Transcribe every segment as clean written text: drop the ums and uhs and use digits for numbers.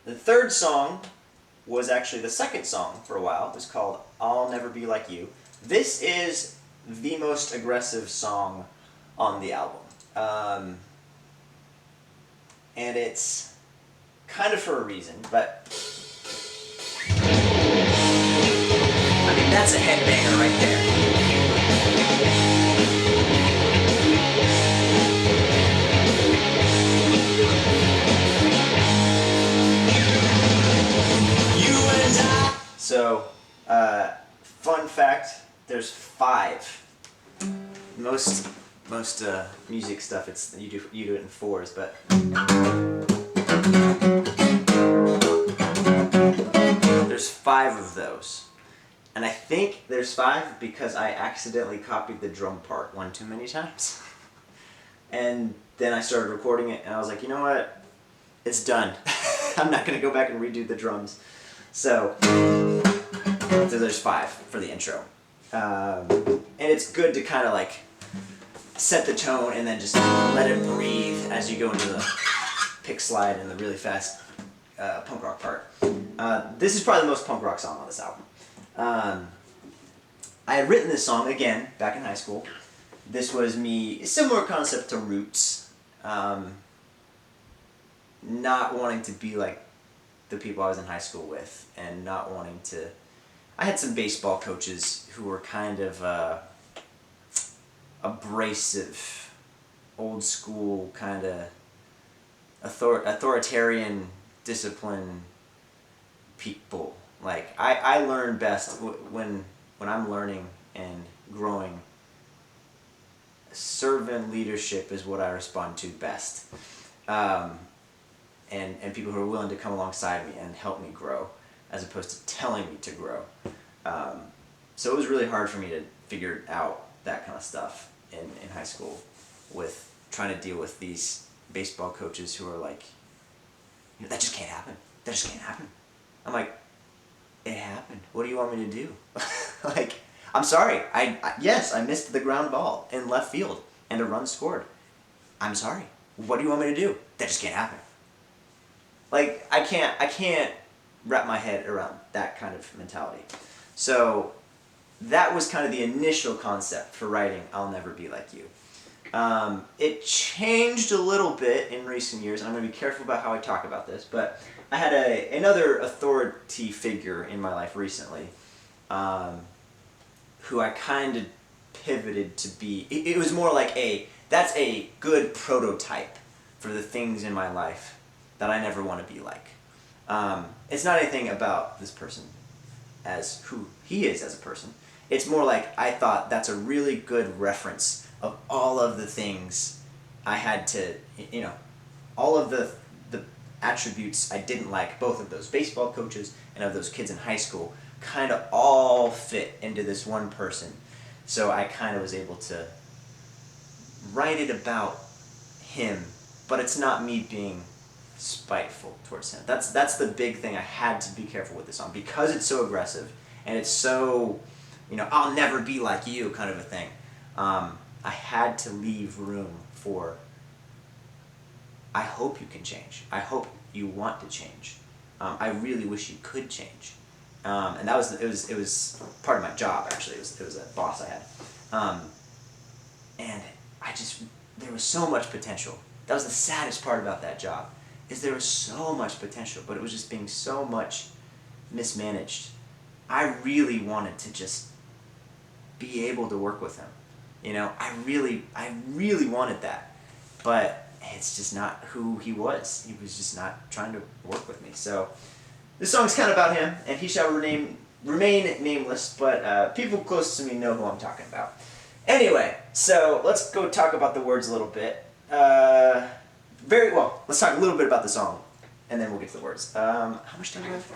The third song was actually the second song for a while. It was called I'll Never Be Like You. This is the most aggressive song on the album. And it's kind of for a reason, but I mean, that's a headbanger right there. So, fun fact, there's 5. Most music stuff, it's you do it in 4s, but there's 5 of those. And I think there's 5 because I accidentally copied the drum part one too many times. And then I started recording it and I was like, you know what? It's done. I'm not gonna go back and redo the drums. So there's 5 for the intro. And it's good to kind of like set the tone and then just let it breathe as you go into the pick slide and the really fast punk rock part. This is probably the most punk rock song on this album. I had written this song again back in high school. This was me, similar concept to Roots. Not wanting to be like the people I was in high school with, and not wanting to. I had some baseball coaches who were kind of abrasive, old school kind of authoritarian discipline people. Like I learn best when I'm learning and growing. Servant leadership is what I respond to best. And people who are willing to come alongside me and help me grow, as opposed to telling me to grow. So it was really hard for me to figure out that kind of stuff in high school, with trying to deal with these baseball coaches who are like, you know, that just can't happen. That just can't happen. I'm like, it happened. What do you want me to do? Like, I'm sorry. Yes, I missed the ground ball in left field and a run scored. I'm sorry. What do you want me to do? That just can't happen. Like, I can't wrap my head around that kind of mentality. So that was kind of the initial concept for writing I'll Never Be Like You. It changed a little bit in recent years, and I'm going to be careful about how I talk about this, but I had another authority figure in my life recently, who I kind of pivoted to be. It was more like that's a good prototype for the things in my life that I never want to be like. It's not anything about this person as who he is as a person. It's more like I thought that's a really good reference of all of the things I had to, you know, all of the attributes I didn't like, both of those baseball coaches and of those kids in high school, kind of all fit into this one person. So I kind of was able to write it about him, but it's not me being spiteful towards him. That's the big thing I had to be careful with this song, because it's so aggressive and it's so, you know, I'll never be like you kind of a thing. I had to leave room for, I hope you can change. I hope you want to change. I really wish you could change. And that was it was part of my job, actually. It was a boss I had. And there was so much potential. That was the saddest part about that job, is there was so much potential, but it was just being so much mismanaged. I really wanted to just be able to work with him. You know, I really wanted that, but it's just not who he was. He was just not trying to work with me. So this song's kind of about him, and he shall remain nameless, but people close to me know who I'm talking about. Anyway, so let's go talk about the words a little bit. Let's talk a little bit about the song, and then we'll get to the words. How much time do I have?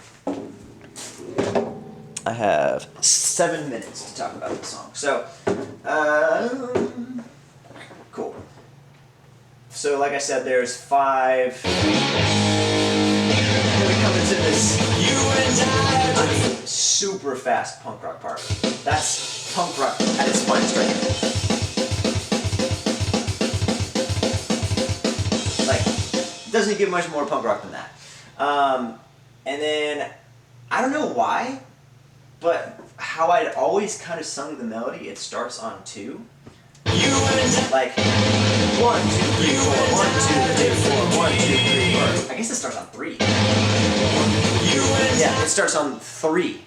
I have 7 minutes to talk about the song. So, cool. So, like I said, there's 5. Then we come into this super fast punk rock part. That's punk rock at its finest right here. Like, doesn't get much more punk rock than that. And then, I don't know why, but how I'd always kind of sung the melody, it starts on 2. Like, 1, 2, 3, 4, 1, 2, 3, 4, 1, 2, 3, 4. I guess it starts on 3. Yeah, it starts on 3.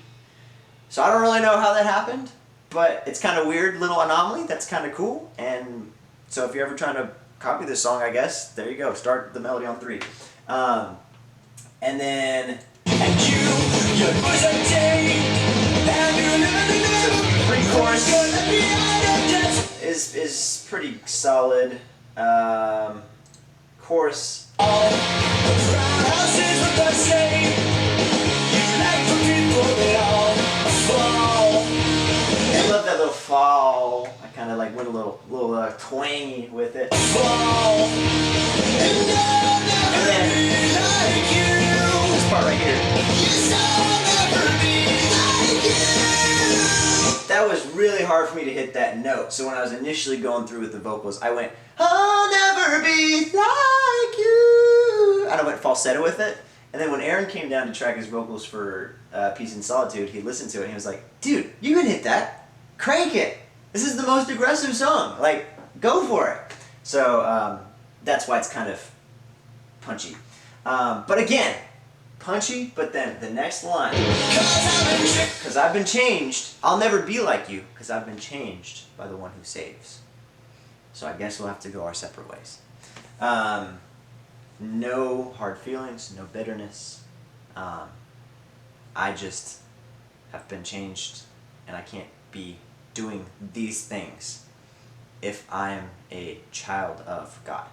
So I don't really know how that happened, but it's kind of weird little anomaly. That's kind of cool. And so if you're ever trying to copy this song, I guess, there you go. Start the melody on 3. And then... Pre-chorus is pretty solid. Chorus... I love that little fall. I kind of like went a little twangy with it. And then this part right here. That was really hard for me to hit that note. So when I was initially going through with the vocals, I went, I'll never be like you. And I went falsetto with it. And then when Aaron came down to track his vocals for Peace and Solitude, he listened to it and he was like, dude, you can hit that. Crank it. This is the most aggressive song. Like, go for it. So that's why it's kind of punchy. But again, punchy, but then the next line. Because I've been changed. I'll never be like you, because I've been changed by the one who saves. So I guess we'll have to go our separate ways. No hard feelings, no bitterness. I just have been changed, and I can't be doing these things if I'm a child of God.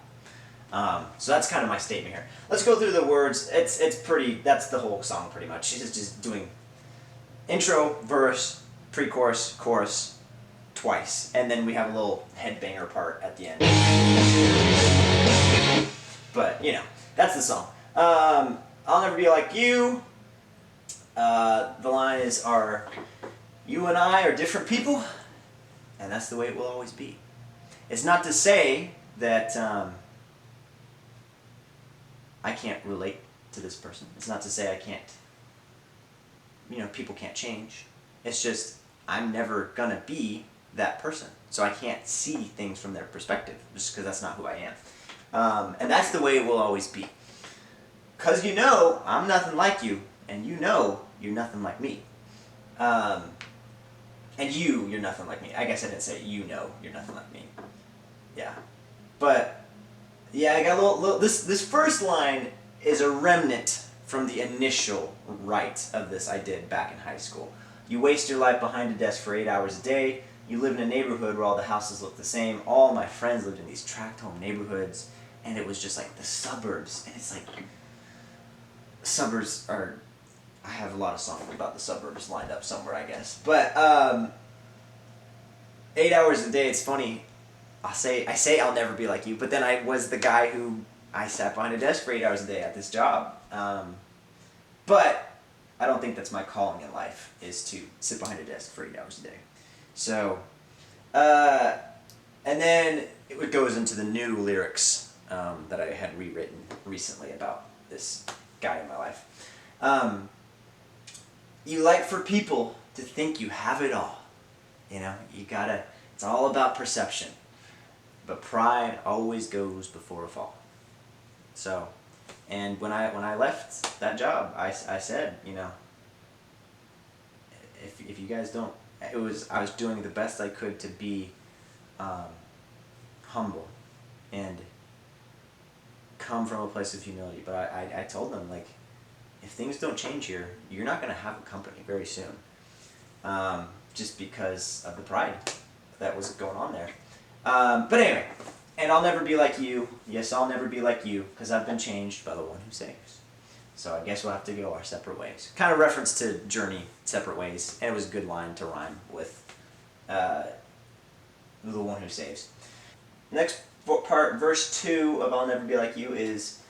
So that's kind of my statement here. Let's go through the words. It's pretty. That's the whole song pretty much. She's just doing intro, verse, pre-chorus, chorus, twice, and then we have a little headbanger part at the end. But you know, that's the song. I'll never be like you. The line is, you and I are different people, and that's the way it will always be. It's not to say that I can't relate to this person. It's not to say I can't, people can't change. It's just I'm never gonna be that person. So I can't see things from their perspective, just because that's not who I am. And that's the way it will always be. Because I'm nothing like you, and you're nothing like me. And you're nothing like me. I guess I didn't say you're nothing like me. Yeah. But, yeah, I got a little this first line is a remnant from the initial write of this I did back in high school. You waste your life behind a desk for 8 hours a day. You live in a neighborhood where all the houses look the same. All my friends lived in these tract home neighborhoods, and it was just like the suburbs. And it's like, suburbs are, I have a lot of songs about the suburbs lined up somewhere, I guess. But 8 hours a day, it's funny. I say I'll never be like you, but then I was the guy who I sat behind a desk for 8 hours a day at this job. But I don't think that's my calling in life, is to sit behind a desk for 8 hours a day. So, and then it goes into the new lyrics that I had rewritten recently about this guy in my life. You like for people to think you have it all. It's all about perception. But pride always goes before a fall. So, and when I left that job, I said, if you guys don't, I was doing the best I could to be humble and come from a place of humility. But I told them, like, if things don't change here, you're not going to have a company very soon. Just because of the pride that was going on there. But anyway, and I'll never be like you. Yes, I'll never be like you, because I've been changed by the one who saves. So I guess we'll have to go our separate ways. Kind of reference to Journey, Separate Ways, and it was a good line to rhyme with the one who saves. Next part, verse 2 of I'll Never Be Like You is,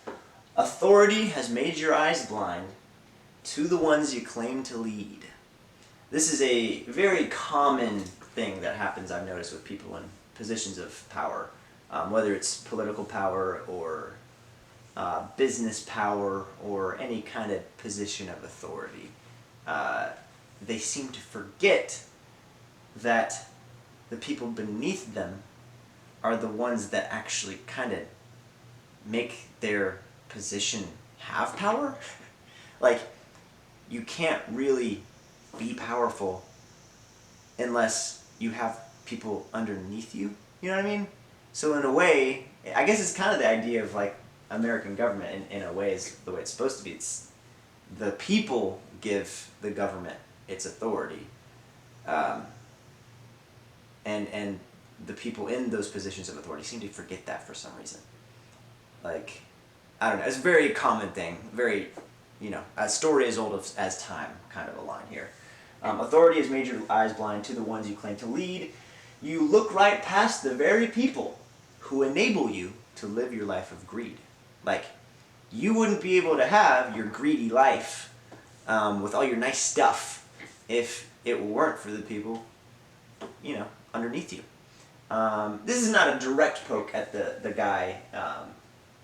authority has made your eyes blind to the ones you claim to lead. This is a very common thing that happens, I've noticed, with people in positions of power, whether it's political power or business power or any kind of position of authority, they seem to forget that the people beneath them are the ones that actually kind of make their position have power. Like, you can't really be powerful unless you have people underneath you. You know what I mean? So in a way, I guess it's kind of the idea of like American government in a way is the way it's supposed to be. It's the people give the government its authority, and the people in those positions of authority seem to forget that for some reason. Like, I don't know. It's a very common thing. Very, a story as old as time kind of a line here. Authority has made your eyes blind to the ones you claim to lead. You look right past the very people who enable you to live your life of greed. Like, you wouldn't be able to have your greedy life with all your nice stuff if it weren't for the people, underneath you. This is not a direct poke at the guy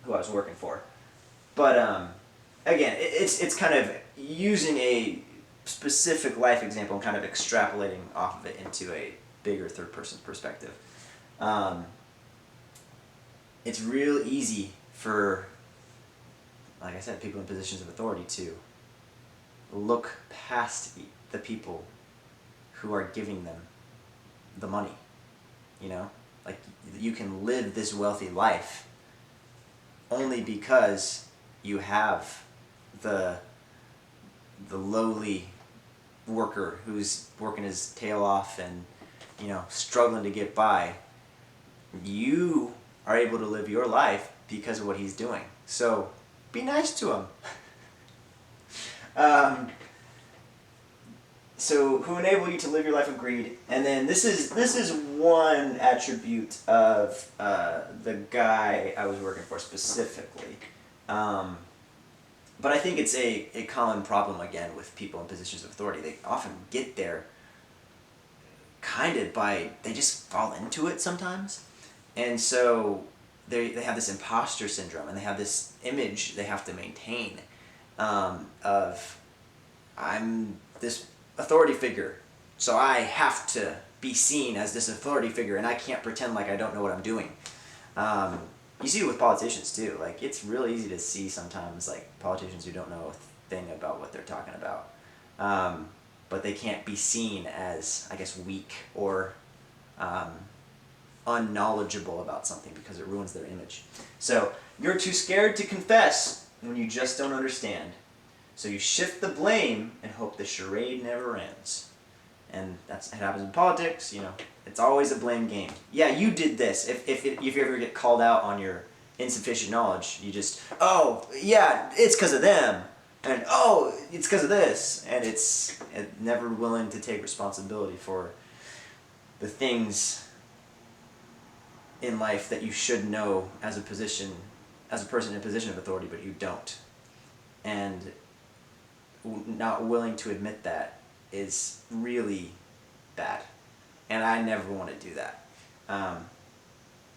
who I was working for, but again, it's kind of using a specific life example and kind of extrapolating off of it into a bigger third-person perspective. It's real easy for, like I said, people in positions of authority to look past the people who are giving them the money. Like, you can live this wealthy life only because you have the lowly worker who's working his tail off and struggling to get by. You are able to live your life because of what he's doing. So be nice to him. So who enable you to live your life of greed. And then this is one attribute of the guy I was working for specifically. But I think it's a common problem, again, with people in positions of authority. They often get there kind of they just fall into it sometimes. And so they have this imposter syndrome, and they have this image they have to maintain of, I'm this authority figure, so I have to be seen as this authority figure, and I can't pretend like I don't know what I'm doing. You see it with politicians too. Like, it's really easy to see sometimes like politicians who don't know a thing about what they're talking about, but they can't be seen as, I guess, weak or unknowledgeable about something because it ruins their image. So you're too scared to confess when you just don't understand. So you shift the blame and hope the charade never ends. And it happens in politics, it's always a blame game. Yeah, you did this. If you ever get called out on your insufficient knowledge, you just, oh, yeah, it's because of them. And, oh, it's because of this. And it's never willing to take responsibility for the things in life that you should know as a person in a position of authority, but you don't. And not willing to admit that is really bad, and I never want to do that. And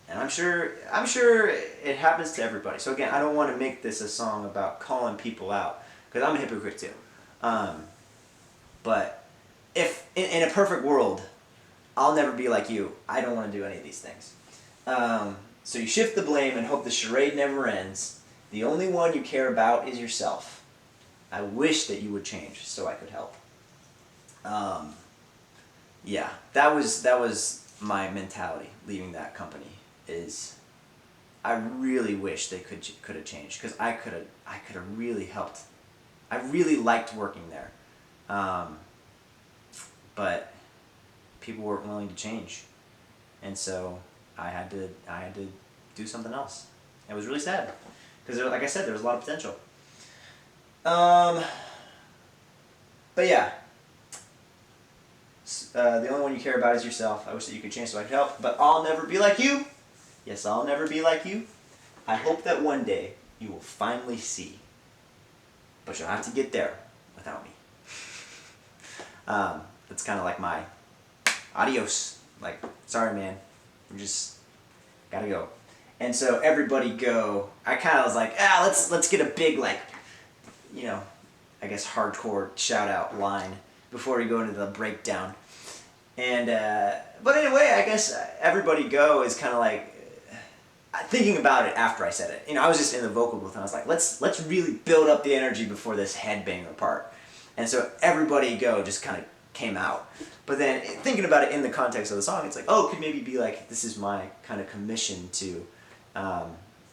I'm sure it happens to everybody. So again, I don't want to make this a song about calling people out, because I'm a hypocrite too. But if in a perfect world, I'll never be like you. I don't want to do any of these things. So you shift the blame and hope the charade never ends. The only one you care about is yourself. I wish that you would change so I could help. Yeah, that was my mentality leaving that company. Is I really wish they could have changed, because I could have really helped. I really liked working there, but people weren't willing to change, and so I had to do something else. It was really sad, because like I said, there was a lot of potential. But yeah, the only one you care about is yourself. I wish that you could change so I could help, but I'll never be like you. Yes, I'll never be like you. I hope that one day you will finally see, but you'll have to get there without me. That's kind of like my adios. Like, sorry man, we just gotta go. And so everybody go. I kind of was like, let's get a big like, you know, I guess hardcore shout out line before we go into the breakdown. And but anyway, I guess everybody go is kind of like thinking about it after I said it. You know, I was just in the vocal booth and I was like, let's really build up the energy before this headbanger part. And so everybody go just kind of came out. But then thinking about it in the context of the song, it's like, oh, it could maybe be like, this is my kind of commission to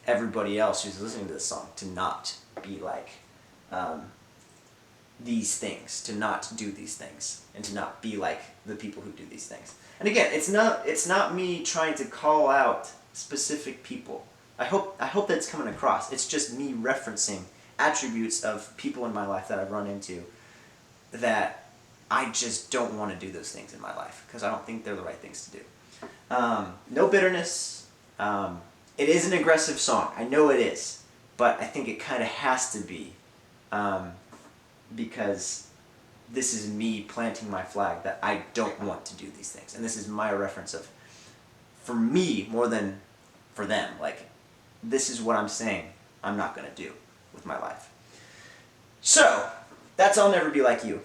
everybody else who's listening to this song to not be like these things, to not do these things, and to not be like the people who do these things. And again, it's not me trying to call out specific people. I hope that's coming across. It's just me referencing attributes of people in my life that I've run into that I just don't want to do those things in my life because I don't think they're the right things to do. No bitterness. It is an aggressive song. I know it is, but I think it kind of has to be because this is me planting my flag that I don't want to do these things. And this is my reference of, for me, more than for them. Like, this is what I'm saying I'm not going to do with my life. So, that's I'll Never Be Like You.